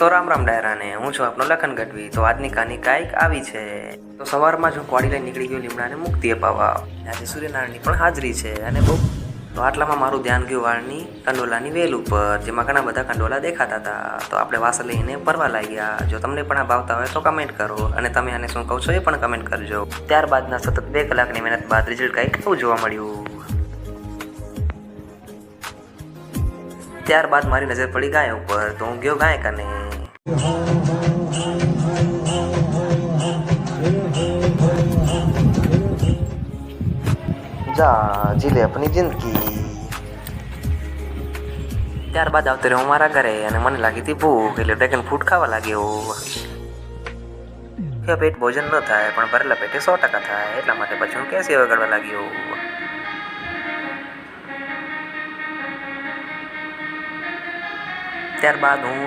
તો રામ રામ ડાયરાને, હું છું આપનો લખન ગઢવી। તો આજની કહાની કાંઈક આવી છે। તો સવારમાં જ હું કોડી લઈને નીકળી ગયો લીમડાને મુક્તિ અપાવવા। આજે સૂર્યનારાયણની પણ હાજરી છે અને બહુ તો આટલામાં મારું ધ્યાન ગયું વાળની કંડોલાની વેલ ઉપર, જેમાં ઘણા બધા કંડોલા દેખાતા હતા। તો આપણે વાસ લઈને ભરવા લાગ્યા। જો તમને પણ આ ભાવતા હોય તો કમેન્ટ કરો, અને તમે આને શું કહો છો એ પણ કમેન્ટ કરજો। ત્યારબાદના સતત 2 કલાકની મહેનત બાદ રિઝલ્ટ કંઈક આવું જોવા મળ્યું। ત્યારબાદ મારી નજર પડી ગાય ઉપર, તો હું ગયો ગાય કને। જા જી લે આપની જિંદગી। ત્યારબાદ આવતો રહ્યો હું મારા ઘરે, અને મને લાગી હતી ભૂખ, એટલે ડ્રેગન ફ્રૂટ ખાવા લાગ્યો। કે પેટ ભોજન ન થાય, પણ ભરેલા પેટે 100% થાય, એટલા માટે પછી હું કેસી વગાડવા લાગ્યો। ત્યારબાદ હું